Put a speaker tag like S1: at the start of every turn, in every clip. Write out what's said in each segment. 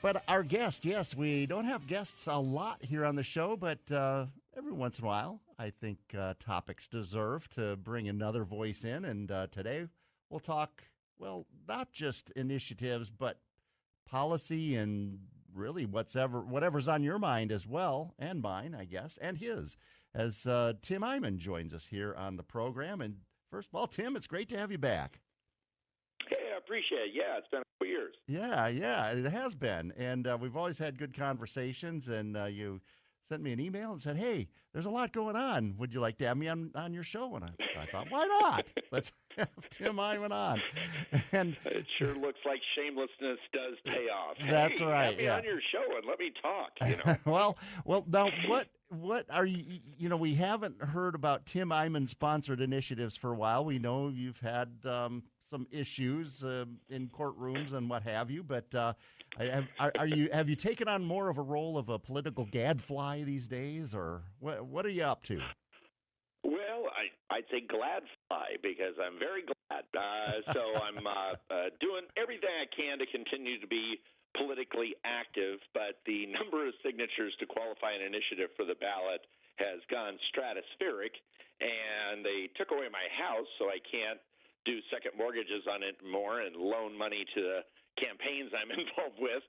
S1: But our guest, yes, we don't have guests a lot here on the show, but every once in a while, I think topics deserve to bring another voice in. And today we'll talk, well, not just initiatives, but policy and really whatever's on your mind as well, and mine, I guess, and his, as Tim Eyman joins us here on the program. And first of all, Tim, it's great to have you back.
S2: Hey, I appreciate it. Yeah, it's been a couple years.
S1: Yeah, it has been. And we've always had good conversations, and you sent me an email and said, hey, there's a lot going on. Would you like to have me on your show? And I thought, why not? Let's have Tim Eyman on. And
S2: it sure looks like shamelessness does pay off.
S1: That's
S2: hey,
S1: right.
S2: Have me on your show and let me talk.
S1: well, now what are you? You know, we haven't heard about Tim Eyman sponsored initiatives for a while. We know you've had some issues in courtrooms and what have you. But have you taken on more of a role of a political gadfly these days, or what are you up to?
S2: Well, I'd say glad fly because I'm very glad. So I'm doing everything I can to continue to be politically active, but the number of signatures to qualify an initiative for the ballot has gone stratospheric, and they took away my house, so I can't do second mortgages on it more and loan money to the campaigns I'm involved with.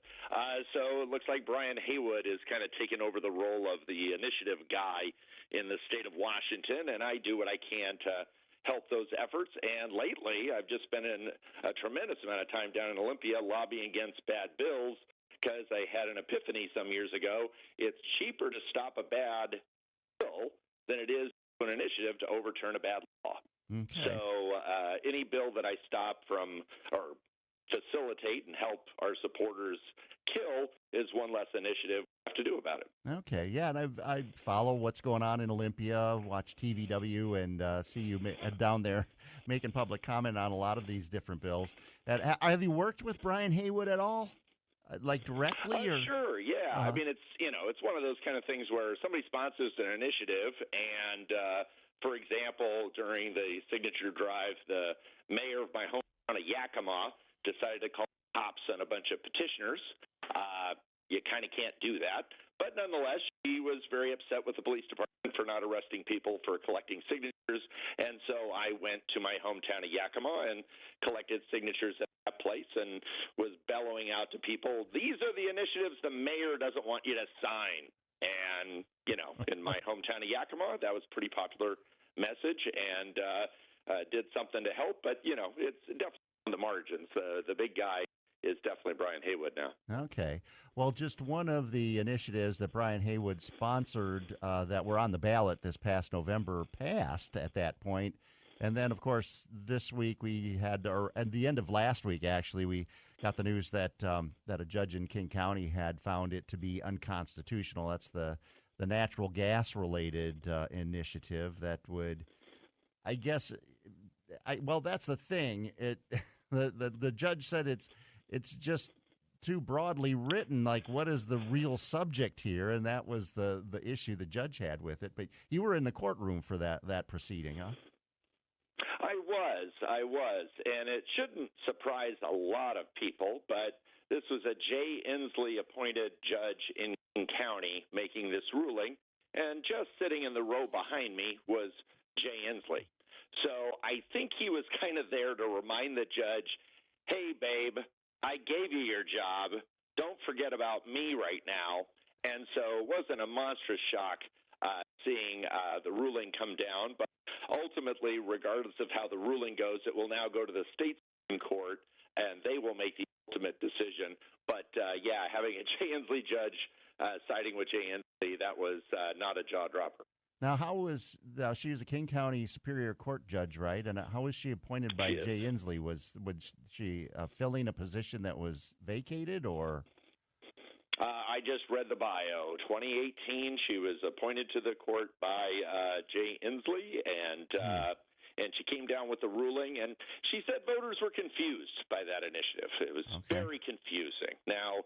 S2: So it looks like Brian Haywood is kind of taking over the role of the initiative guy in the state of Washington, and I do what I can to help those efforts. And lately, I've just been in a tremendous amount of time down in Olympia lobbying against bad bills because I had an epiphany some years ago. It's cheaper to stop a bad bill than it is an initiative to overturn a bad law.
S1: Okay.
S2: So any bill that I stop from or facilitate and help our supporters kill is one less initiative we have to do about it.
S1: Okay, yeah, and I follow what's going on in Olympia, watch TVW, and see you down there making public comment on a lot of these different bills. And have you worked with Brian Haywood at all, like directly? Or?
S2: Sure, yeah. I mean, it's one of those kind of things where somebody sponsors an initiative, and for example, during the signature drive, the mayor of my hometown of Yakima decided to call cops on a bunch of petitioners. You kind of can't do that. But nonetheless, she was very upset with the police department for not arresting people for collecting signatures. And so I went to my hometown of Yakima and collected signatures at that place and was bellowing out to people, these are the initiatives the mayor doesn't want you to sign. And, in my hometown of Yakima, that was a pretty popular message and did something to help. But, it's definitely on the margins. The big guy is definitely Brian Haywood now.
S1: Okay. Well, just one of the initiatives that Brian Haywood sponsored that were on the ballot this past November passed at that point. And then, of course, this week we had, or at the end of last week, actually, we got the news that that a judge in King County had found it to be unconstitutional. That's the natural gas-related initiative that would, I guess, well, that's the thing. The judge said it's just too broadly written. Like, what is the real subject here? And that was the issue the judge had with it. But you were in the courtroom for that proceeding, huh?
S2: I was, and it shouldn't surprise a lot of people, but this was a Jay Inslee appointed judge in King County making this ruling, and just sitting in the row behind me was Jay Inslee. So I think he was kind of there to remind the judge, hey, babe, I gave you your job. Don't forget about me right now. And so it wasn't a monstrous shock seeing the ruling come down. But ultimately, regardless of how the ruling goes, it will now go to the state Supreme Court, and they will make the ultimate decision. But, having a Jay Inslee judge siding with Jay Inslee, that was not a jaw-dropper.
S1: Now, she was a King County Superior Court judge, right? And how was she appointed by Jay Inslee? Was she filling a position that was vacated, or?
S2: I just read the bio. 2018, she was appointed to the court by Jay Inslee, and she came down with the ruling, and she said voters were confused by that initiative. It was very confusing. Now,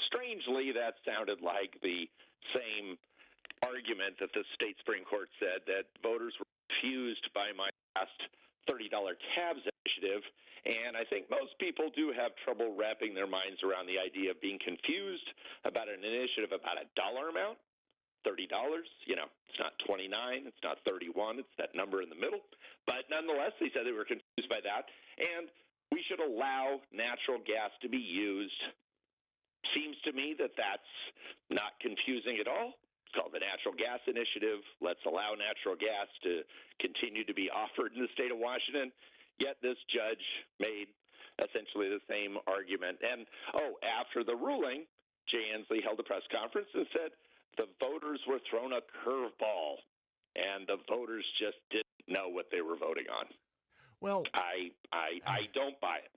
S2: strangely, that sounded like the same argument that the state Supreme Court said, that voters were confused by my last $30 tabs initiative, and I think most people do have trouble wrapping their minds around the idea of being confused about an initiative about a dollar amount. $30, it's not 29, it's not 31, it's that number in the middle. But nonetheless, they said they were confused by that, and we should allow natural gas to be used. Seems to me that that's not confusing at all. It's called the Natural Gas Initiative. Let's allow natural gas to continue to be offered in the state of Washington. Yet this judge made essentially the same argument. And, after the ruling, Jay Inslee held a press conference and said the voters were thrown a curveball, and the voters just didn't know what they were voting on.
S1: Well,
S2: I don't buy it.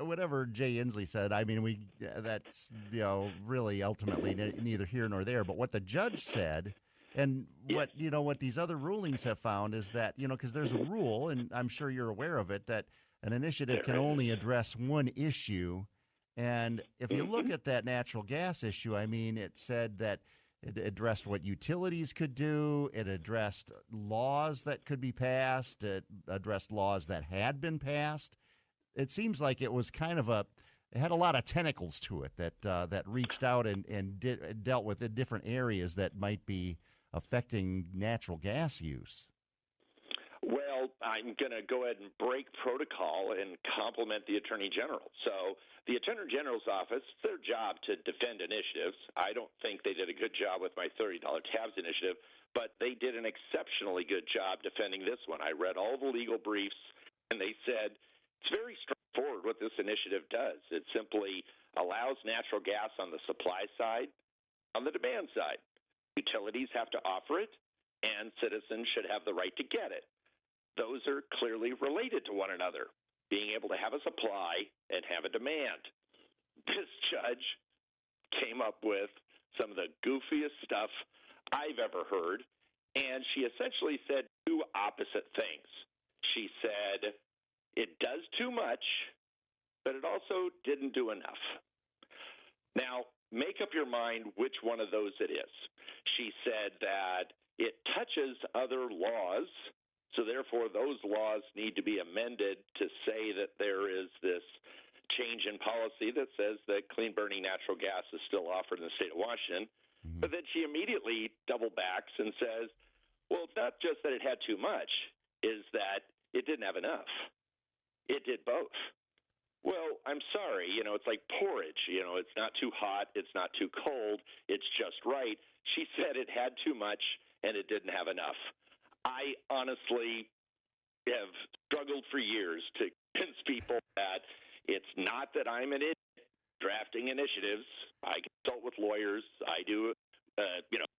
S1: Whatever Jay Inslee said, I mean, that's really ultimately neither here nor there. But what the judge said, and what these other rulings have found is that because there's a rule, and I'm sure you're aware of it, that an initiative can only address one issue. And if you look at that natural gas issue, I mean, it said that it addressed what utilities could do. It addressed laws that could be passed. It addressed laws that had been passed. It seems like it was kind of it had a lot of tentacles to it that reached out and dealt with the different areas that might be affecting natural gas use.
S2: Well, I'm going to go ahead and break protocol and compliment the Attorney General. So the Attorney General's office, it's their job to defend initiatives. I don't think they did a good job with my $30 tabs initiative, but they did an exceptionally good job defending this one. I read all the legal briefs, and they said it's very straightforward what this initiative does. It simply allows natural gas on the supply side, on the demand side. Utilities have to offer it, and citizens should have the right to get it. Those are clearly related to one another, being able to have a supply and have a demand. This judge came up with some of the goofiest stuff I've ever heard, and she essentially said two opposite things. She said it does too much, but it also didn't do enough. Now, make up your mind which one of those it is. She said that it touches other laws, so therefore those laws need to be amended to say that there is this change in policy that says that clean burning natural gas is still offered in the state of Washington. Mm-hmm. But then she immediately double backs and says, well, it's not just that it had too much, is that it didn't have enough. It did both. Well, I'm sorry, it's like porridge. It's not too hot, it's not too cold, it's just right. She said it had too much and it didn't have enough. I honestly have struggled for years to convince people that it's not that I'm an idiot drafting initiatives. I consult with lawyers. I do,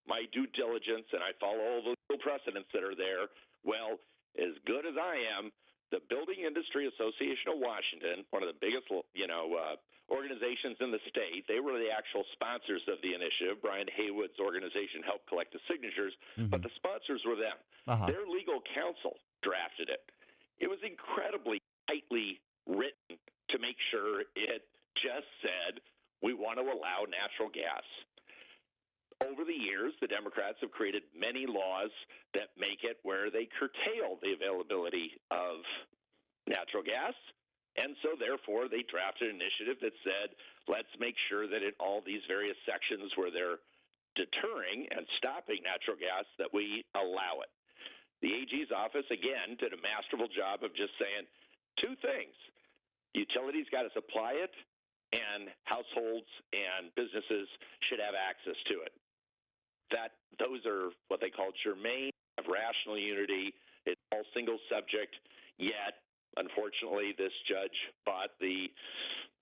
S2: my due diligence, and I follow all the legal precedents that are there. Well, as good as I am, the Building Industry Association of Washington, one of the biggest, organizations in the state, they were the actual sponsors of the initiative. Brian Haywood's organization helped collect the signatures, but the sponsors were them. Uh-huh. Their legal counsel drafted it. It was incredibly tightly written to make sure it just said we want to allow natural gas. Over the years, the Democrats have created many laws that make it where they curtail the availability of natural gas. And so, therefore, they drafted an initiative that said, let's make sure that in all these various sections where they're deterring and stopping natural gas, that we allow it. The AG's office, again, did a masterful job of just saying two things. Utilities got to supply it, and households and businesses should have access to it. Those are what they call germane, of rational unity. It's all single subject, yet, unfortunately, this judge bought the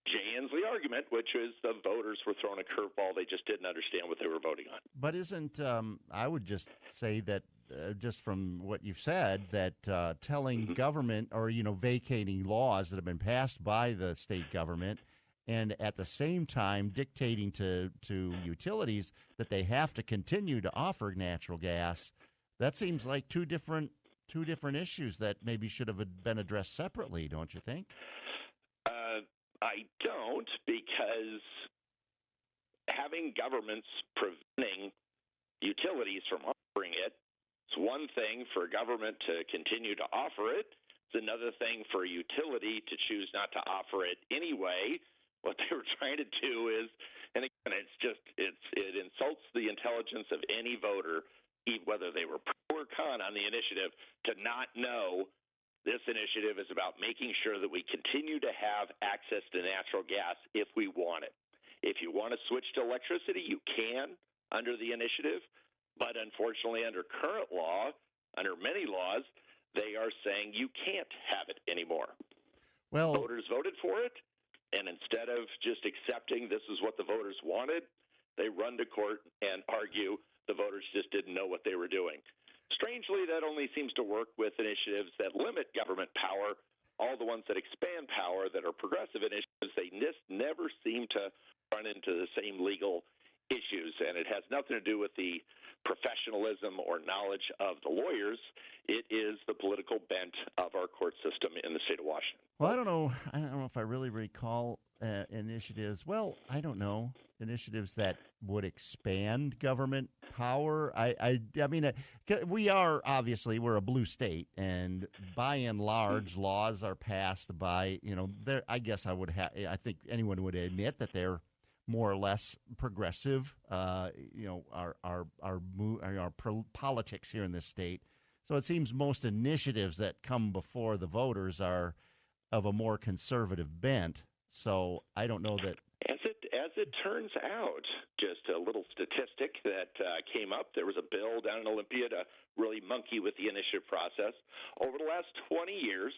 S2: Jay Inslee argument, which is the voters were thrown a curveball. They just didn't understand what they were voting on.
S1: But isn't, I would just say that, just from what you've said, that telling government or, vacating laws that have been passed by the state government and at the same time dictating to utilities that they have to continue to offer natural gas, that seems like two different issues that maybe should have been addressed separately, don't you think?
S2: I don't, because having governments preventing utilities from offering it, it's one thing for government to continue to offer it. It's another thing for a utility to choose not to offer it anyway. What they were trying to do is, and again, it insults the intelligence of any voter, whether they were pro or con on the initiative, to not know this initiative is about making sure that we continue to have access to natural gas if we want it. If you want to switch to electricity, you can under the initiative, but unfortunately under current law, under many laws, they are saying you can't have it anymore.
S1: Well,
S2: voters voted for it, and instead of just accepting this is what the voters wanted, they run to court and argue the voters just didn't know what they were doing. Strangely, that only seems to work with initiatives that limit government power. All the ones that expand power, that are progressive initiatives, they never seem to run into the same legal issues, and it has nothing to do with the professionalism or knowledge of the lawyers. It is the political bent of our court system in the state of Washington.
S1: Well, I don't know if I really recall initiatives. Well, I don't know initiatives that would expand government power. I mean, we're a blue state, and by and large, laws are passed by there. I guess I think anyone would admit that they're more or less progressive. Our politics here in this state. So it seems most initiatives that come before the voters are of a more conservative bent. So I don't know that.
S2: As it turns out, just a little statistic that came up, there was a bill down in Olympia to really monkey with the initiative process. Over the last 20 years,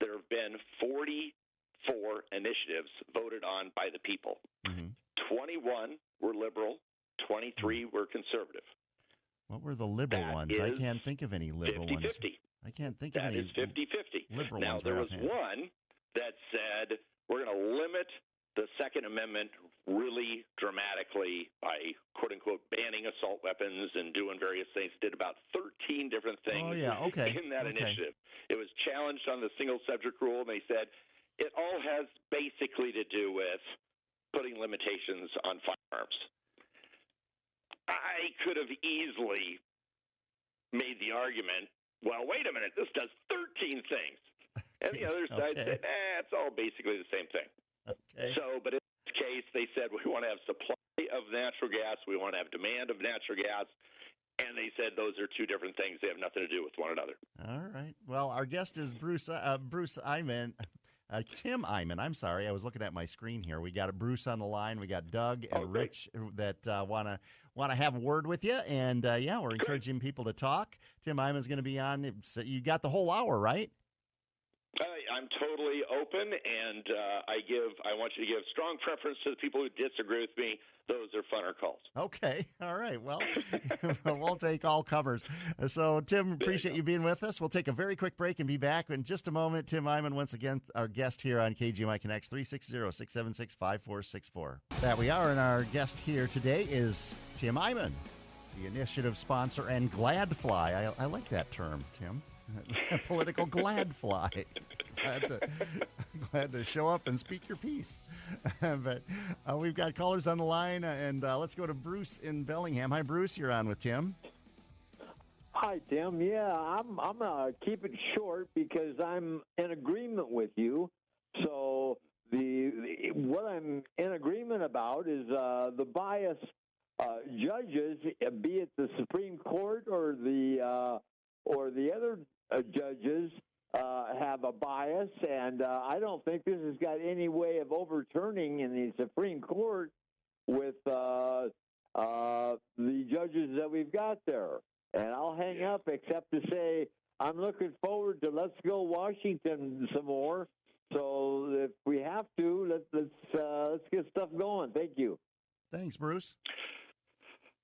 S2: there have been 44 initiatives voted on by the people. Mm-hmm. 21 were liberal, 23 were conservative.
S1: What were the liberal ones? I can't think of any liberal
S2: 50-50.
S1: ones. I can't think of any.
S2: That is 50-50.
S1: Liberal
S2: now,
S1: ones.
S2: there was one that said we're going to limit the Second Amendment really dramatically by, quote-unquote, banning assault weapons and doing various things. Did about 13 different things in that initiative. It was challenged on the single subject rule, and they said it all has basically to do with putting limitations on firearms. I could have easily made the argument, well, wait a minute, this does 13 things. And the other side said, it's all basically the same thing.
S1: Okay.
S2: So, but in this case, they said we want to have supply of natural gas, we want to have demand of natural gas, and they said those are two different things. They have nothing to do with one another.
S1: All right. Well, our guest is Bruce Eyman. Tim Eyman. I'm sorry, I was looking at my screen here. We got Bruce on the line. We got Doug and Rich that want to have a word with you. And we're encouraging people to talk. Tim Eyman's going to be on. So you got the whole hour, right?
S2: I'm totally open, and I want you to give strong preference to the people who disagree with me. Those are funner calls. Okay.
S1: All right. Well, we'll take all comers. So, Tim, appreciate you being with us. We'll take a very quick break and be back in just a moment. Tim Eyman, once again, our guest here on KGMI Connects, 360-676-5464. That we are, and our guest here today is Tim Eyman, the initiative sponsor and Gladfly. I like that term, Tim. Political Gladfly. Glad to show up and speak your piece. But we've got callers on the line, and let's go to Bruce in Bellingham. Hi, Bruce. You're on with Tim.
S3: Hi, Tim. Yeah, I'm gonna keep it short because I'm in agreement with you. So what I'm in agreement about is the bias judges, be it the Supreme Court or the other judges, have a bias, and I don't think this has got any way of overturning in the Supreme Court with the judges that we've got there. And I'll hang up except to say I'm looking forward to Let's Go Washington some more. So if we have to, let's get stuff going. Thank you.
S1: Thanks, Bruce.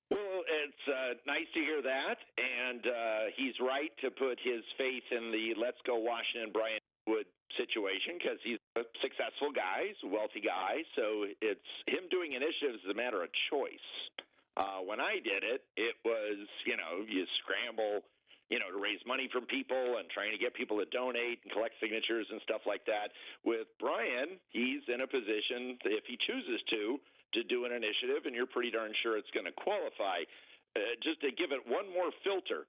S2: Well, it's nice to hear that, and he's right to put his faith in the Let's Go Washington Brian Wood situation because he's a successful guy, he's a wealthy guy, so it's him doing initiatives is a matter of choice. When I did it, it was, you scramble, to raise money from people and trying to get people to donate and collect signatures and stuff like that. With Brian, he's in a position, if he chooses to do an initiative, and you're pretty darn sure it's going to qualify. Just to give it one more filter,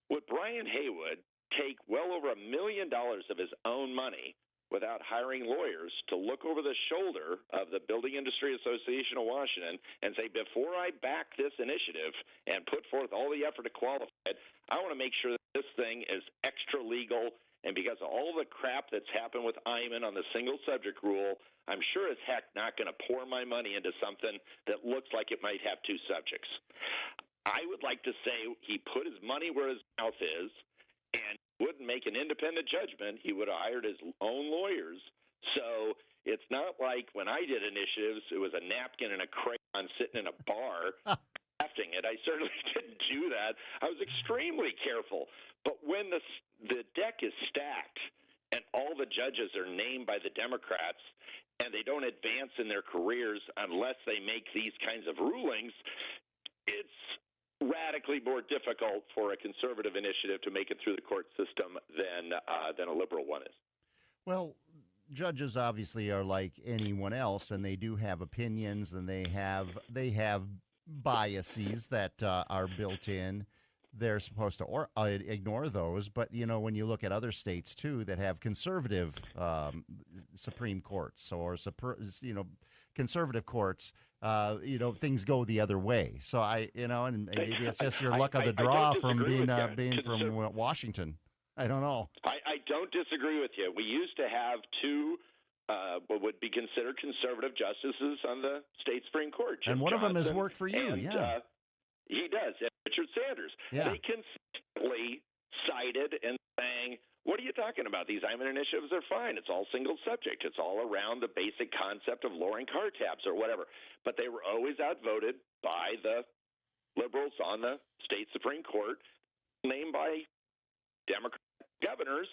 S2: with Brian Haywood, take well over $1 million of his own money without hiring lawyers to look over the shoulder of the Building Industry Association of Washington and say, before I back this initiative and put forth all the effort to qualify it, I want to make sure that this thing is extra legal. And because of all the crap that's happened with Eyman on the single subject rule, I'm sure as heck not going to pour my money into something that looks like it might have two subjects. I would like to say he put his money where his mouth is and wouldn't make an independent judgment. He would have hired his own lawyers. So it's not like when I did initiatives, it was a napkin and a crayon sitting in a bar drafting it. I certainly didn't do that. I was extremely careful. But when the deck is stacked and all the judges are named by the Democrats and they don't advance in their careers unless they make these kinds of rulings, it's radically more difficult for a conservative initiative to make it through the court system than a liberal one is.
S1: Well, judges obviously are like anyone else, and they do have opinions, and they have biases that are built in. They're supposed to ignore those, but when you look at other states too that have conservative Supreme Courts or conservative courts, things go the other way. So and maybe it's just your luck of the draw from being from Washington. I don't know.
S2: I don't disagree with you. We used to have two what would be considered conservative justices on the state Supreme Court.
S1: And one of them has worked for you, yeah.
S2: He does, Richard Sanders.
S1: Yeah.
S2: They consistently cited and saying, what are you talking about? These Eyman initiatives are fine. It's all single subject. It's all around the basic concept of lowering car tabs or whatever. But they were always outvoted by the liberals on the state Supreme Court, named by Democrat governors,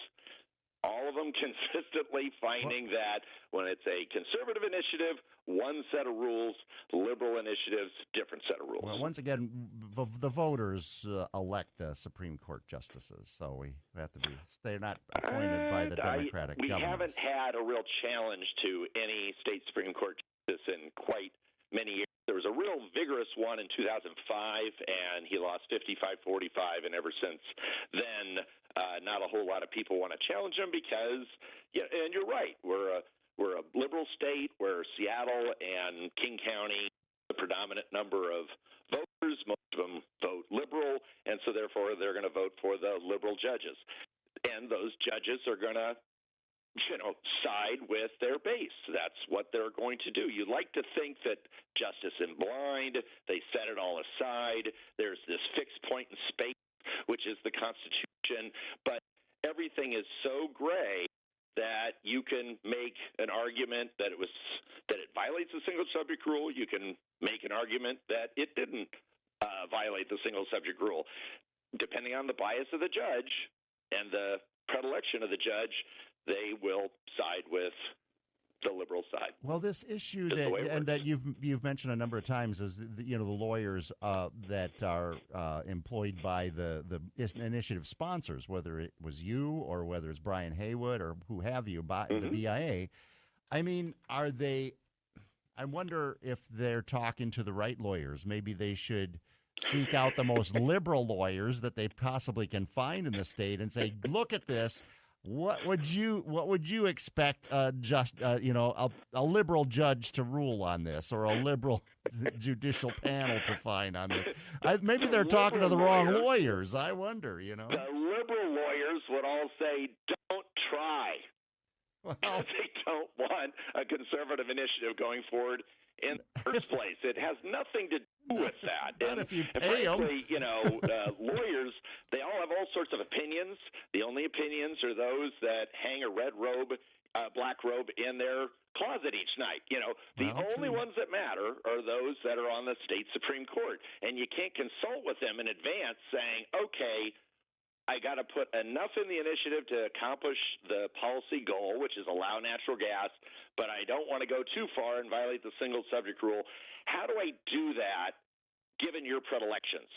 S2: all of them consistently finding that when it's a conservative initiative, one set of rules, liberal initiatives, different set of rules.
S1: Well, once again, the voters elect the Supreme Court justices, so we have to they're not appointed by the Democratic
S2: we
S1: governors.
S2: haven't had a real challenge to any state Supreme Court justice in quite many years. There was a real vigorous one in 2005, and he lost 55-45, and ever since then, not a whole lot of people want to challenge him because, and you're right, we're a liberal state where Seattle and King County, the predominant number of voters, most of them vote liberal, and so therefore they're going to vote for the liberal judges. And those judges are going to side with their base. That's what they're going to do. You'd like to think that justice in blind, they set it all aside. There's this fixed point in space, which is the Constitution, but everything is so gray that you can make an argument that it violates the single subject rule. You can make an argument that it didn't violate the single subject rule. Depending on the bias of the judge and the predilection of the judge, they will side with the liberal side.
S1: Well, this issue that you've mentioned a number of times is the lawyers that are employed by the initiative sponsors, whether it was you or whether it's Brian Haywood or who have you, by the BIA. I mean, are they? I wonder if they're talking to the right lawyers. Maybe they should seek out the most liberal lawyers that they possibly can find in the state and say, "Look at this. What would you expect a liberal judge to rule on this, or a liberal judicial panel to find on this?" Maybe they're talking to the wrong lawyers. I wonder.
S2: The liberal lawyers would all say, "Don't try."
S1: Well,
S2: they don't want a conservative initiative going forward in the first place. It has nothing to do with that.
S1: Not if you pay them.
S2: Lawyers, they all have all sorts of opinions. The only opinions are those that hang a black robe in their closet each night. The only ones that matter are those that are on the state Supreme Court. And you can't consult with them in advance saying, okay, I got to put enough in the initiative to accomplish the policy goal, which is allow natural gas, but I don't want to go too far and violate the single subject rule. How do I do that given your predilections?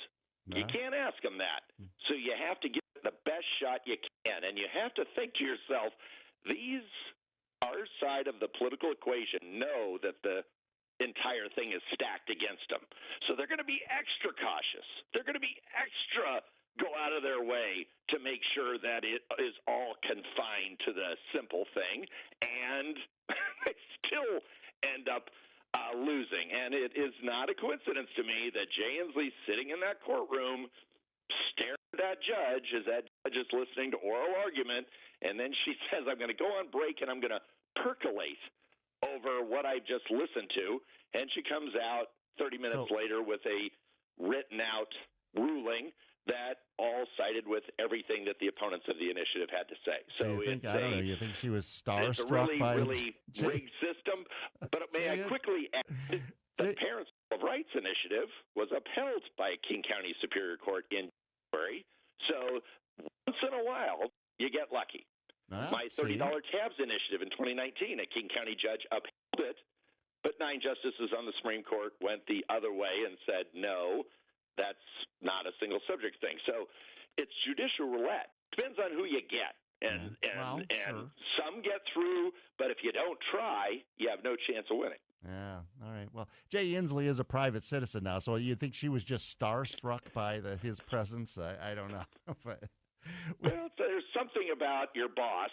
S2: No. You can't ask them that. So you have to give it the best shot you can, and you have to think to yourself, our side of the political equation know that the entire thing is stacked against them. So they're going to be extra cautious. They're going to be extra go out of their way to make sure that it is all confined to the simple thing, and they still end up losing. And it is not a coincidence to me that Jay Inslee's sitting in that courtroom staring at that judge as that judge is listening to oral argument, and then she says, I'm going to go on break and I'm going to percolate over what I just listened to, and she comes out 30 minutes later with a written-out ruling that all sided with everything that the opponents of the initiative had to say. So
S1: you think she was
S2: it's a
S1: starstruck
S2: really,
S1: by
S2: really rigged system. But may I quickly add, the Parents' Bill of Rights initiative was upheld by King County Superior Court in January. So once in a while, you get lucky. My $30 tabs initiative in 2019, a King County judge upheld it, but 9 justices on the Supreme Court went the other way and said, no, that's not a single subject thing. So it's judicial roulette. Depends on who you get. And some get through, but if you don't try, you have no chance of winning.
S1: Yeah. All right. Well, Jay Inslee is a private citizen now, so you think she was just starstruck by his presence? I don't know. But
S2: well, there's something about your boss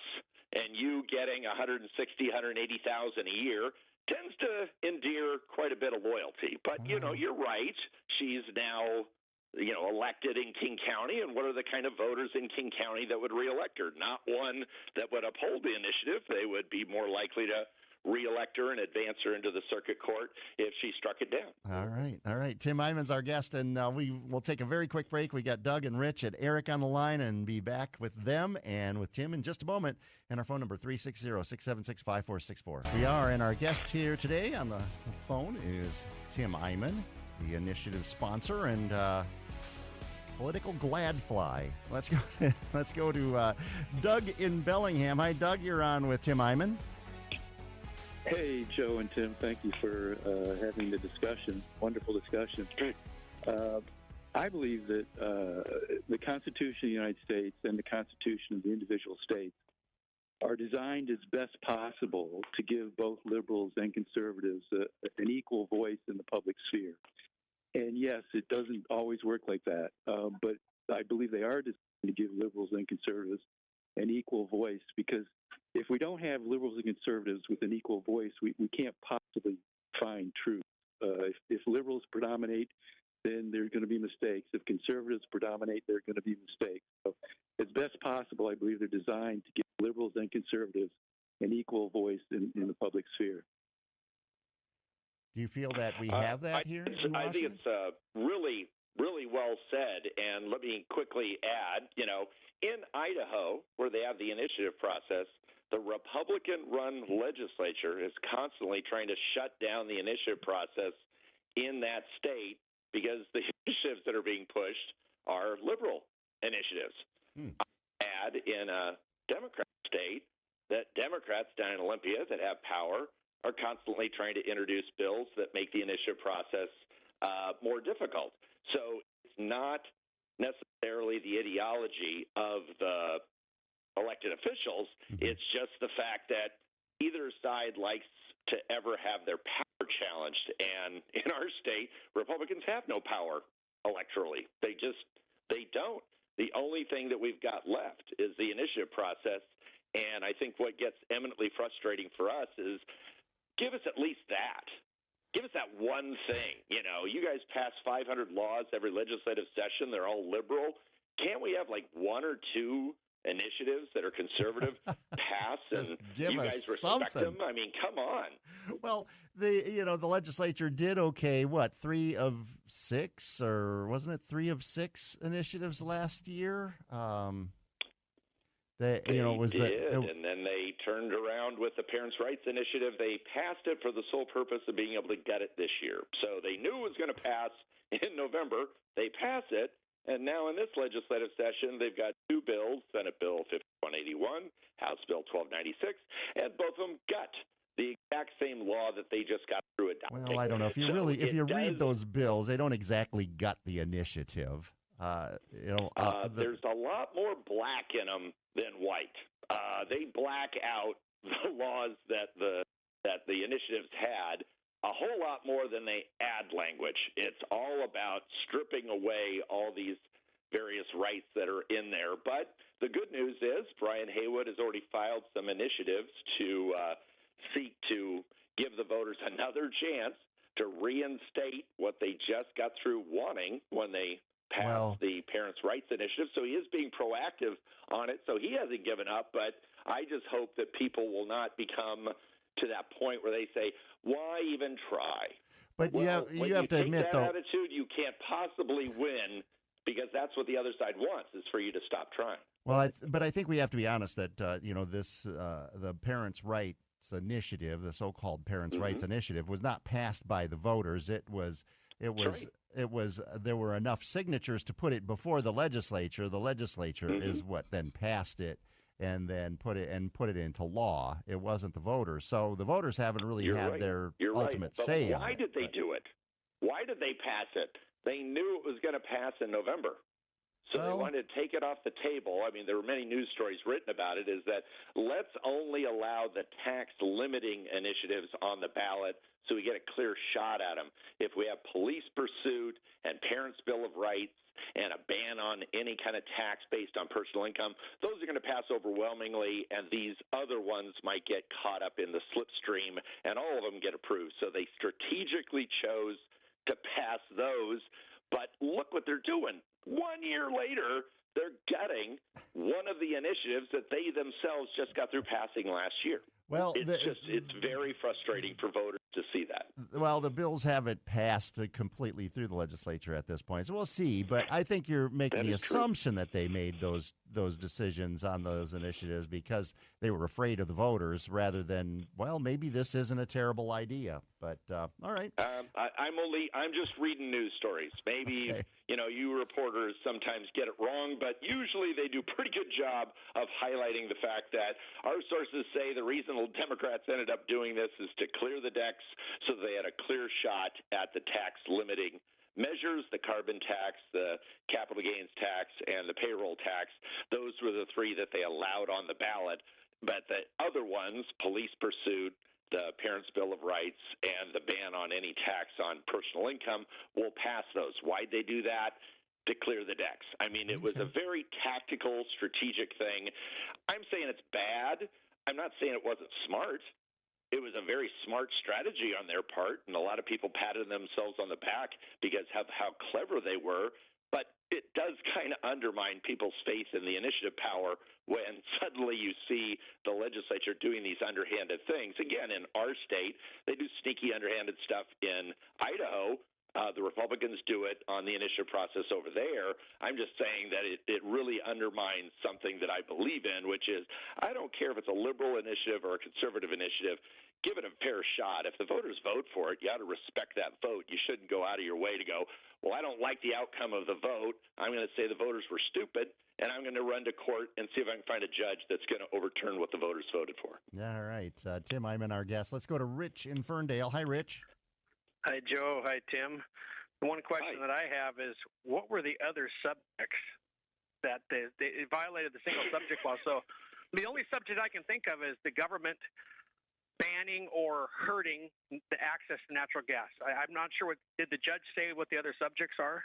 S2: and you getting $160,000, $180,000 a year tends to endear quite a bit of loyalty. But, you're right. She's now, elected in King County. And what are the kind of voters in King County that would reelect her? Not one that would uphold the initiative. They would be more likely to reelect her and advance her into the circuit court if she struck it down.
S1: All right. Tim Eyman's our guest, and we will take a very quick break. We got Doug and Rich and Eric on the line, and be back with them and with Tim in just a moment. And our phone number, 360-676-5464. We are, and our guest here today on the phone is Tim Eyman, the initiative sponsor and political gladfly. Let's go to Doug in Bellingham. Hi, Doug. You're on with Tim Eyman.
S4: Hey, Joe and Tim, thank you for having the discussion. Wonderful discussion. I believe that the Constitution of the United States and the Constitution of the individual states are designed as best possible to give both liberals and conservatives an equal voice in the public sphere. And yes, it doesn't always work like that, but I believe they are designed to give liberals and conservatives an equal voice, because if we don't have liberals and conservatives with an equal voice, we can't possibly find truth. If liberals predominate, then there are going to be mistakes. If conservatives predominate, there are going to be mistakes. So as best possible, I believe they're designed to give liberals and conservatives an equal voice in the public sphere.
S1: Do you feel that we have that here in Washington?
S2: I think it's really, really well said. And let me quickly add, in Idaho, where they have the initiative process, the Republican-run legislature is constantly trying to shut down the initiative process in that state because the initiatives that are being pushed are liberal initiatives. Add in a Democrat state that Democrats down in Olympia that have power are constantly trying to introduce bills that make the initiative process more difficult. So it's not necessarily the ideology of the elected officials. It's just the fact that either side likes to ever have their power challenged. And in our state, Republicans have no power electorally. They don't. The only thing that we've got left is the initiative process. And I think what gets eminently frustrating for us is give us at least that. Give us that one thing. You guys pass 500 laws every legislative session. They're all liberal. Can't we have like one or two initiatives that are conservative pass and you guys respect them? I mean, come on.
S1: Well, the legislature did okay, 3 of 6, or wasn't it 3 of 6 initiatives last year?
S2: They did, and then they turned around with the Parents' Rights Initiative. They passed it for the sole purpose of being able to gut it this year. So they knew it was going to pass in November. They pass it, and now in this legislative session, they've got 2 bills, Senate Bill 5181, House Bill 1296, and both of them gut the exact same law that they just got through adopting.
S1: Well, I don't know. If you read those bills, they don't exactly gut the initiative.
S2: There's a lot more black in them than white. They black out the laws that the initiatives had a whole lot more than they add language. It's all about stripping away all these various rights that are in there. But the good news is Brian Haywood has already filed some initiatives to seek to give the voters another chance to reinstate what they just got through wanting when they passed the Parents' Rights Initiative. So he is being proactive on it. So he hasn't given up. But I just hope that people will not become to that point where they say, why even try?
S1: But you have to admit,
S2: that
S1: though,
S2: attitude, you can't possibly win, because that's what the other side wants, is for you to stop trying.
S1: Well, but I think we have to be honest that this the Parents' Rights Initiative, the so-called Parents' Rights Initiative, was not passed by the voters. It was there were enough signatures to put it before the legislature. The legislature is what then passed it and then put it into law. It wasn't the voters. So the voters haven't really had their ultimate say on it.
S2: Why did they do it? Why did they pass it? They knew it was going to pass in November. So they wanted to take it off the table. I mean, there were many news stories written about it, is that let's only allow the tax limiting initiatives on the ballot so we get a clear shot at them. If we have police pursuit and Parents' Bill of Rights and a ban on any kind of tax based on personal income, those are going to pass overwhelmingly, and these other ones might get caught up in the slipstream, and all of them get approved. So they strategically chose to pass those. But look what they're doing. 1 year later, they're gutting one of the initiatives that they themselves just got through passing last year.
S1: Well,
S2: it's very frustrating for voters to see that.
S1: Well, the bills haven't passed completely through the legislature at this point, so we'll see. But I think you're making the assumption that they made those decisions on those initiatives because they were afraid of the voters rather than, well, maybe this isn't a terrible idea. But all right.
S2: I'm just reading news stories. Maybe you reporters sometimes get it wrong, but usually they do a pretty good job of highlighting the fact that our sources say the reason the Democrats ended up doing this is to clear the decks so they had a clear shot at the tax limiting measures, the carbon tax, the capital gains tax, and the payroll tax. Those were the three that they allowed on the ballot. But the other ones, police pursuit, the Parents' Bill of Rights, and the ban on any tax on personal income, will pass those. Why'd they do that? To clear the decks. I mean, it was a very tactical, strategic thing. I'm saying it's bad. I'm not saying it wasn't smart. It was a very smart strategy on their part, and a lot of people patted themselves on the back because of how clever they were. But it does kind of undermine people's faith in the initiative power when suddenly you see the legislature doing these underhanded things. Again, in our state, they do sneaky underhanded stuff in Idaho. The Republicans do it on the initiative process over there. I'm just saying that it really undermines something that I believe in, which is I don't care if it's a liberal initiative or a conservative initiative. Give it a fair shot. If the voters vote for it, you ought to respect that vote. You shouldn't go out of your way to go, well, I don't like the outcome of the vote. I'm going to say the voters were stupid, and I'm going to run to court and see if I can find a judge that's going to overturn what the voters voted for.
S1: All right. Tim Eyman, our guest. Let's go to Rich in Ferndale. Hi, Rich.
S5: Hi, Joe. Hi, Tim. The one question that I have is, what were the other subjects that they violated the single subject law? So the only subject I can think of is the government banning or hurting the access to natural gas. I'm not sure. Did the judge say what the other subjects are?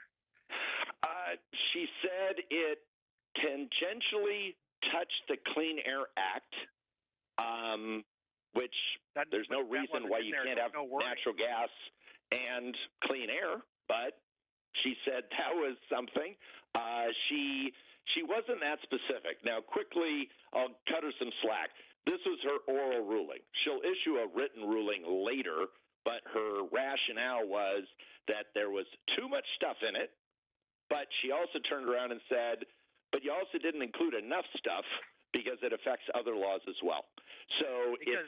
S2: She said it tangentially touched the Clean Air Act, which there's no reason why you can't have natural gas and clean air, but she said that was something. She wasn't that specific. Now, quickly, I'll cut her some slack. This was her oral ruling. She'll issue a written ruling later, but her rationale was that there was too much stuff in it, but she also turned around and said, but you also didn't include enough stuff because it affects other laws as well. So if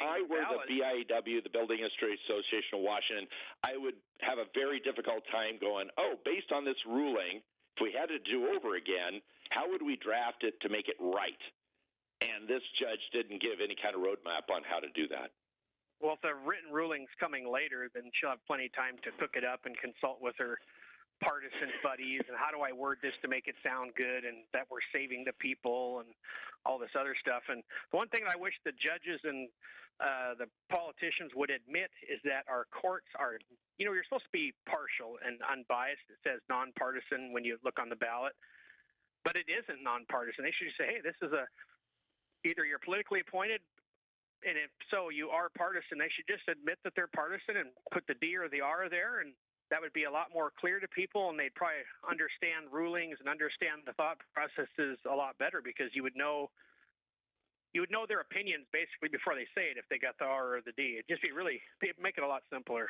S2: I were the BIAW, the Building Industry Association of Washington, I would have a very difficult time going, based on this ruling, if we had to do over again, how would we draft it to make it right? And this judge didn't give any kind of roadmap on how to do that.
S5: Well, if the written ruling's coming later, then she'll have plenty of time to cook it up and consult with her partisan buddies and how do I word this to make it sound good and that we're saving the people and all this other stuff. And the one thing I wish the judges and the politicians would admit is that our courts are, you're supposed to be partial and unbiased. It says nonpartisan when you look on the ballot, but it isn't nonpartisan. They should just say, hey, this is either you're politically appointed, and if so, you are partisan. They should just admit that they're partisan and put the D or the R there, and that would be a lot more clear to people, and they'd probably understand rulings and understand the thought processes a lot better because you would know their opinions basically before they say it if they got the R or the D. It'd just make it a lot simpler.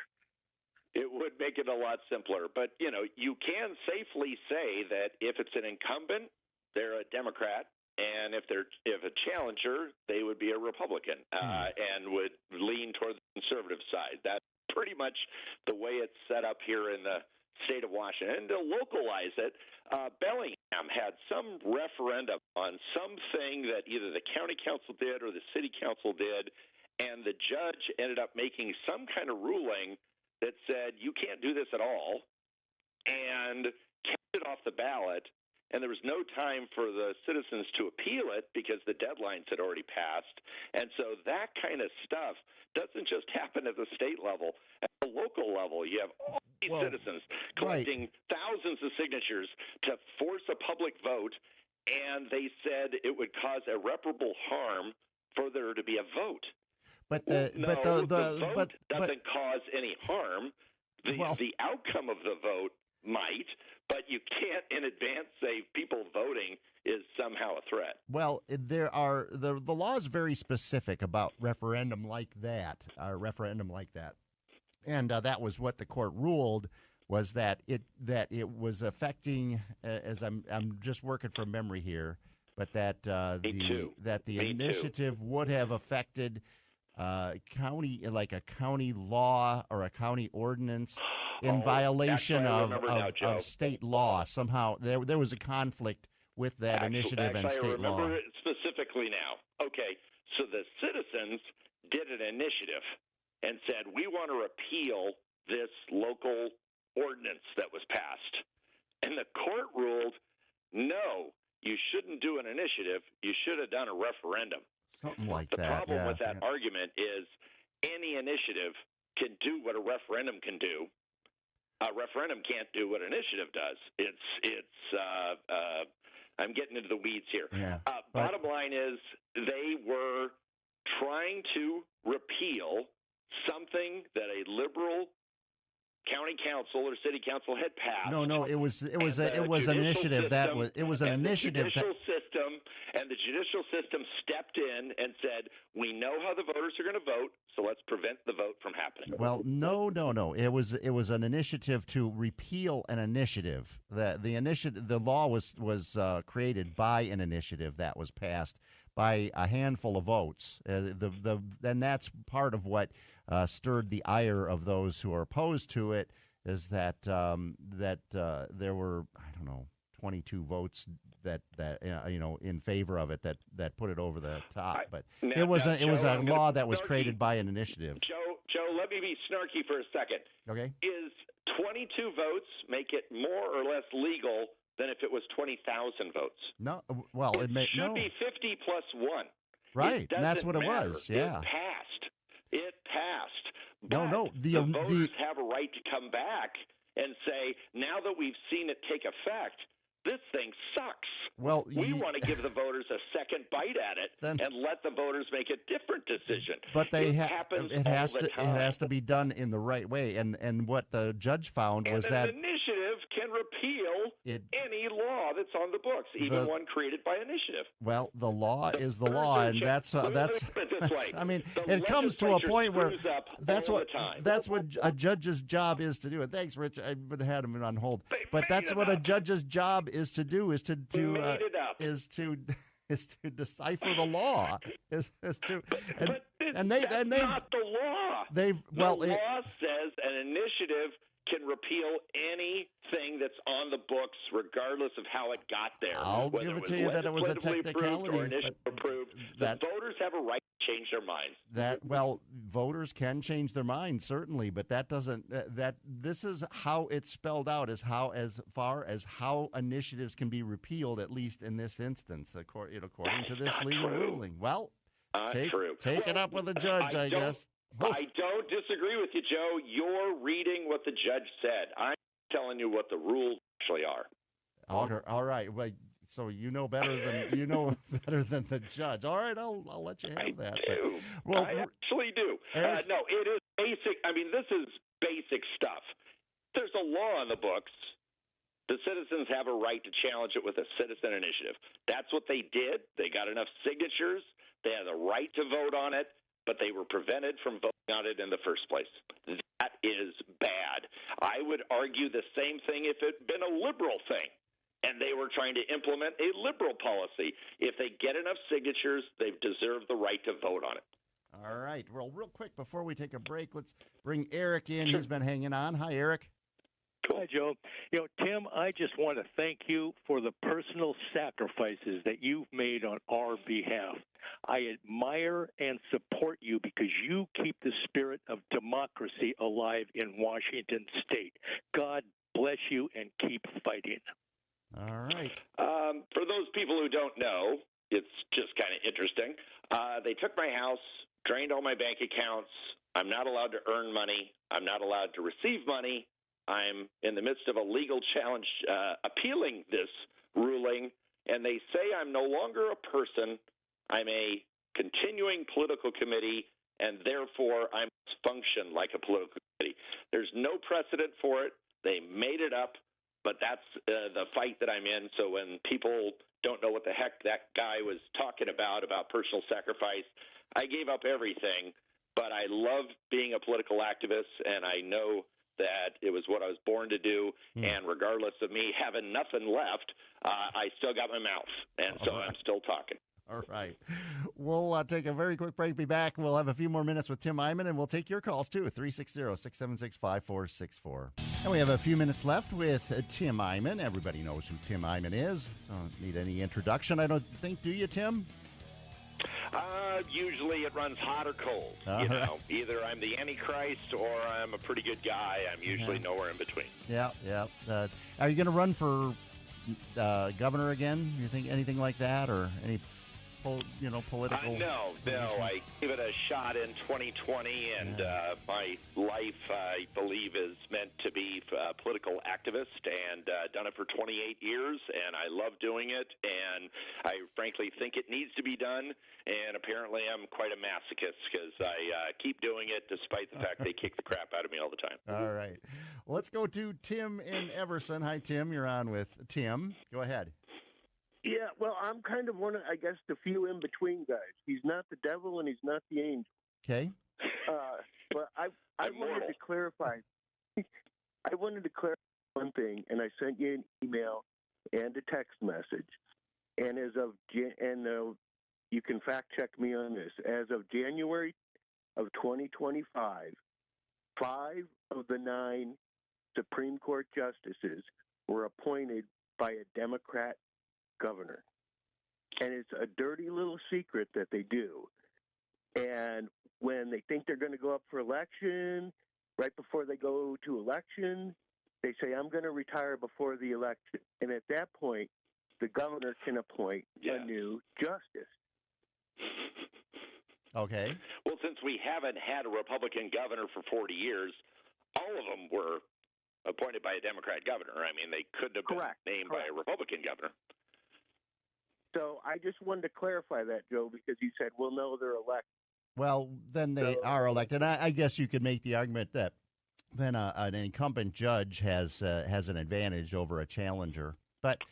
S2: It would make it a lot simpler. But, you can safely say that if it's an incumbent, they're a Democrat. And if a challenger, they would be a Republican and would lean toward the conservative side. That's pretty much the way it's set up here in the state of Washington. And to localize it, Bellingham had some referendum on something that either the county council did or the city council did, and the judge ended up making some kind of ruling that said you can't do this at all and kept it off the ballot. And there was no time for the citizens to appeal it because the deadlines had already passed. And so that kind of stuff doesn't just happen at the state level. At the local level, you have all these citizens collecting thousands of signatures to force a public vote, and they said it would cause irreparable harm for there to be a vote.
S1: But
S2: the vote doesn't cause any harm. The outcome of the vote might, but you can't in advance say people voting is somehow a threat.
S1: Well, there are the law is very specific about referendum like that, and that was what the court ruled, was that it was affecting, as I'm just working from memory here, but that the initiative would have affected county law or a county ordinance in violation of state law. Somehow there was a conflict with that initiative and state law.
S2: I remember it specifically now. Okay, so the citizens did an initiative and said, we want to repeal this local ordinance that was passed. And the court ruled, no, you shouldn't do an initiative. You should have done a referendum.
S1: Something like
S2: that. The problem with that
S1: yeah.
S2: argument is any initiative can do what a referendum can do. A referendum can't do what an initiative does. I'm getting into the weeds here.
S1: Yeah,
S2: bottom line is they were trying to repeal something that a liberal county council or city council had passed.
S1: No, it was an initiative that was an initiative.
S2: The judicial system stepped in and said, we know how the voters are going to vote, so let's prevent the vote from happening.
S1: Well, no. It was an initiative to repeal an initiative. The law was created by an initiative that was passed by a handful of votes. Then that's part of what stirred the ire of those who are opposed to it, is that there were 22 votes that in favor of it that put it over the top. But it was a law that was created by an initiative.
S2: Joe, let me be snarky for a second.
S1: Okay.
S2: Is 22 votes make it more or less legal than if it was 20,000 votes?
S1: No. Well, it should
S2: be 50 plus 1.
S1: Right. And that's what it was. Yeah.
S2: It passed.
S1: No.
S2: The voters have a right to come back and say, now that we've seen it take effect, this thing sucks.
S1: Well,
S2: we want to give the voters a second bite at it and let the voters make a different decision.
S1: But
S2: it
S1: has to be done in the right way. And what the judge found was that
S2: an initiative can repeal any law that's on the books, even one created by initiative.
S1: Well, the law is the law, and that's I mean, it comes to a point where that's what a judge's job is to do. And thanks, Rich. I would have had him on hold, but that's what a judge's job is to do: is to decipher the law. That's
S2: not the law. The law says an initiative can repeal anything that's on the books, regardless of how it got there.
S1: I'll
S2: whether
S1: give it
S2: was
S1: to you that it was a
S2: legislatively approved or
S1: technicality,
S2: initially
S1: but
S2: approved. The voters have a right to change their minds.
S1: Well, voters can change their minds, certainly, but that doesn't. This is how it's spelled out, as far as how initiatives can be repealed, at least in this instance, according to this legal ruling. Well, take it up with the judge, I guess.
S2: I don't disagree with you, Joe. You're reading what the judge said. I'm telling you what the rules actually are.
S1: All right. Well, so you know better than the judge. All right, I'll let you have that.
S2: I do.
S1: Well,
S2: I actually do.
S1: Eric,
S2: no, it is basic. I mean, this is basic stuff. There's a law on the books. The citizens have a right to challenge it with a citizen initiative. That's what they did. They got enough signatures. They had the right to vote on it, but they were prevented from voting on it in the first place. That is bad. I would argue the same thing if it had been a liberal thing and they were trying to implement a liberal policy. If they get enough signatures, they deserve the right to vote on it.
S1: All right. Well, real quick, before we take a break, let's bring Eric in. He's been hanging on. Hi, Eric.
S6: Hi, Joe. Tim, I just want to thank you for the personal sacrifices that you've made on our behalf. I admire and support you because you keep the spirit of democracy alive in Washington State. God bless you and keep fighting.
S1: All right.
S2: For those people who don't know, it's just kind of interesting. They took my house, drained all my bank accounts. I'm not allowed to earn money. I'm not allowed to receive money. I'm in the midst of a legal challenge appealing this ruling, and they say I'm no longer a person. I'm a continuing political committee, and therefore I must function like a political committee. There's no precedent for it. They made it up, but that's the fight that I'm in. So when people don't know what the heck that guy was talking about personal sacrifice, I gave up everything, but I love being a political activist, and I know that it was what I was born to do, and regardless of me having nothing left, I still got my mouth, and so I'm still talking.
S1: All right. We'll take a very quick break. Be back. We'll have a few more minutes with Tim Eyman, and we'll take your calls, too, 360-676-5464. And we have a few minutes left with Tim Eyman. Everybody knows who Tim Eyman is. Don't need any introduction, I don't think, do you, Tim?
S2: Usually it runs hot or cold. Either I'm the Antichrist or I'm a pretty good guy. I'm usually nowhere in between.
S1: Yeah. Are you going to run for governor again? You think anything like that, or any political?
S2: No. I gave it a shot in 2020, and my life, I believe, is meant to be a political activist, and done it for 28 years, and I love doing it, and I frankly think it needs to be done, and apparently I'm quite a masochist because I keep doing it despite the fact they kick the crap out of me all the time.
S1: All right. Well, let's go to Tim in Everson. Hi, Tim. You're on with Tim. Go ahead.
S7: Yeah, well, I'm kind of one of, I guess, the few in-between guys. He's not the devil and he's not the angel.
S1: Okay.
S7: But I wanted to clarify. I wanted to clarify one thing, and I sent you an email and a text message. And you can fact-check me on this. As of January of 2025, 5 of the 9 Supreme Court justices were appointed by a Democrat governor. And it's a dirty little secret that they do. And when they think they're going to go up for election, right before they go to election, they say, I'm going to retire before the election. And at that point, the governor can appoint a new justice.
S1: Okay.
S2: Well, since we haven't had a Republican governor for 40 years, all of them were appointed by a Democrat governor. I mean, they couldn't have been named by a Republican governor.
S7: So I just wanted to clarify that, Joe, because you said, well, no, they're elected.
S1: Well, then they are elected. I guess you could make the argument that then an incumbent judge has an advantage over a challenger. But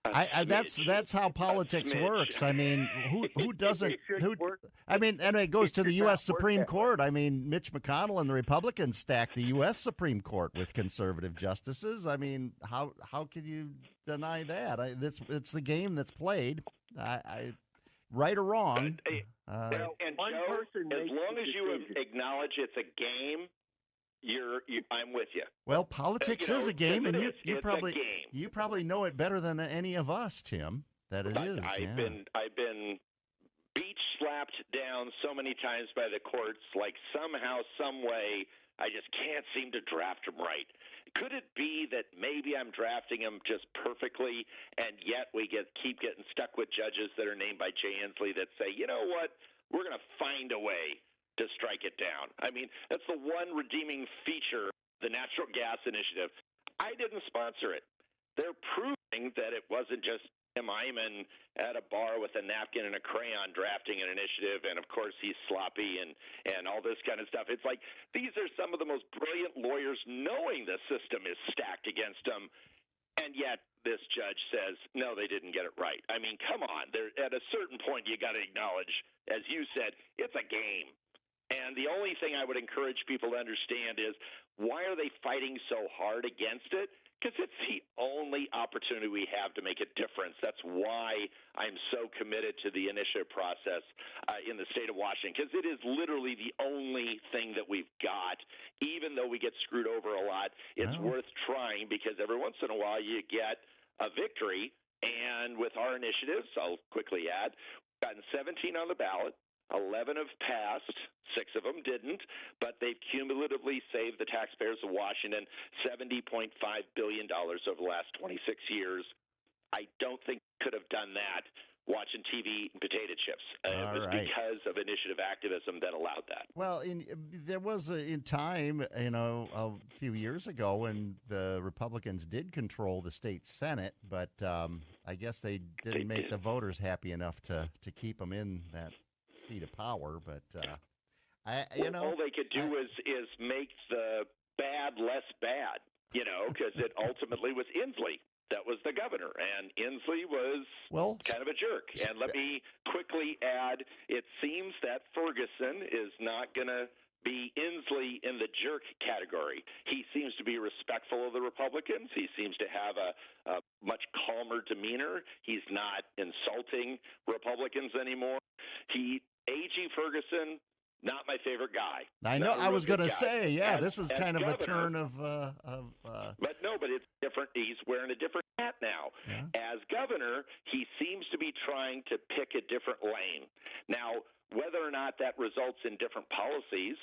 S1: that's how politics works. I mean, who doesn't? I mean, and it goes to the U.S. Supreme Court. I mean, Mitch McConnell and the Republicans stacked the U.S. Supreme Court with conservative justices. I mean, how can you deny that? It's the game that's played. Right or wrong.
S2: And Joe, as long as you acknowledge it's a game, I'm with you.
S1: Well, politics is a game, and you
S2: probably
S1: know it better than any of us, Tim. That it is.
S2: I've been beach slapped down so many times by the courts. Like somehow, some way, I just can't seem to draft them right. Could it be that maybe I'm drafting them just perfectly, and yet we keep getting stuck with judges that are named by Jay Inslee that say, you know what, we're going to find a way to strike it down. I mean, that's the one redeeming feature of the Natural Gas Initiative. I didn't sponsor it. They're proving that it wasn't just Tim Eyman at a bar with a napkin and a crayon drafting an initiative, and of course he's sloppy and all this kind of stuff. It's like these are some of the most brilliant lawyers knowing the system is stacked against them, and yet this judge says, no, they didn't get it right. I mean, come on. At a certain point, you got to acknowledge, as you said, it's a game. And the only thing I would encourage people to understand is, why are they fighting so hard against it? Because it's the only opportunity we have to make a difference. That's why I'm so committed to the initiative process in the state of Washington, because it is literally the only thing that we've got. Even though we get screwed over a lot, it's worth trying, because every once in a while you get a victory. And with our initiatives, I'll quickly add, we've gotten 17 on the ballot. 11 have passed, 6 of them didn't, but they've cumulatively saved the taxpayers of Washington $70.5 billion over the last 26 years. I don't think we could have done that watching TV and potato chips. It was because of initiative activism that allowed that.
S1: Well, there was in time, a few years ago when the Republicans did control the state Senate, but I guess they didn't make the voters happy enough to keep them in that seat of power, but
S2: all they could do is make the bad less bad, because it ultimately was Inslee that was the governor, and Inslee was kind of a jerk. And let me quickly add, it seems that Ferguson is not going to be Inslee in the jerk category. He seems to be respectful of the Republicans. He seems to have a much calmer demeanor. He's not insulting Republicans anymore. A.G. Ferguson, not my favorite guy.
S1: I know. I was going to say, this is kind of governor, a turn of.
S2: But it's different. He's wearing a different hat now. Yeah. As governor, he seems to be trying to pick a different lane. Now, whether or not that results in different policies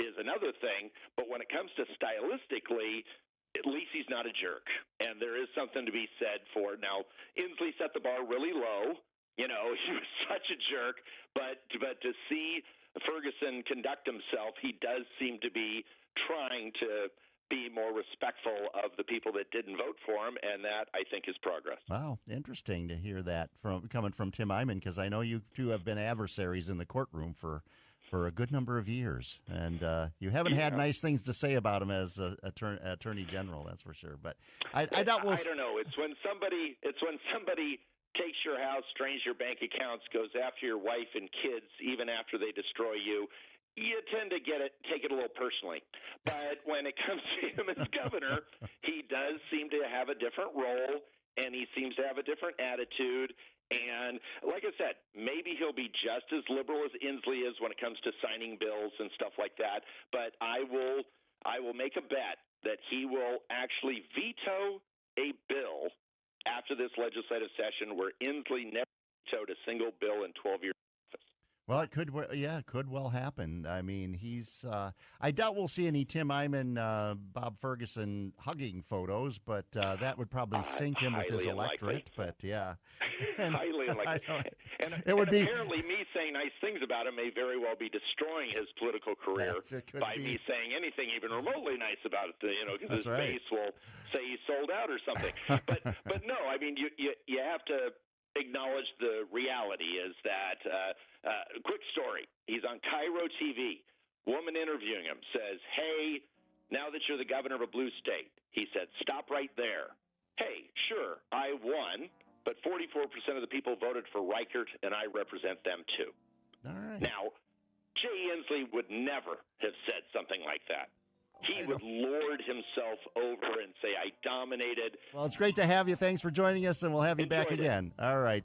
S2: is another thing. But when it comes to stylistically, at least he's not a jerk. And there is something to be said for. Now, Inslee set the bar really low. He was such a jerk, but to see Ferguson conduct himself, he does seem to be trying to be more respectful of the people that didn't vote for him, and that, I think, is progress.
S1: Wow, interesting to hear that coming from Tim Eyman, because I know you two have been adversaries in the courtroom for a good number of years, and you haven't had nice things to say about him as Attorney General, that's for sure. But I don't know.
S2: It's when somebody takes your house, drains your bank accounts, goes after your wife and kids, even after they destroy you, you tend to take it a little personally. But when it comes to him as governor, he does seem to have a different role, and he seems to have a different attitude. And like I said, maybe he'll be just as liberal as Inslee is when it comes to signing bills and stuff like that. But I will make a bet that he will actually veto a bill after this legislative session where Inslee never vetoed a single bill in 12 years.
S1: Well, it could well happen. I mean, I doubt we'll see any Tim Eyman, Bob Ferguson hugging photos, but that would probably sink him with his electorate. But
S2: highly unlikely. And apparently, me saying nice things about him may very well be destroying his political career by me saying anything even remotely nice about it. Because his base will say he sold out or something. But no, I mean, you have to acknowledge the reality is that quick story. He's on Cairo TV. Woman interviewing him says, "Hey, now that you're the governor of a blue state," he said, "stop right there. Hey, sure, I won, but 44% of the people voted for Reichert, and I represent them too."
S1: All right.
S2: Now, Jay Inslee would never have said something like that. He would lord himself over and say, "I dominated."
S1: Well, it's great to have you. Thanks for joining us, and we'll have you back again. All right.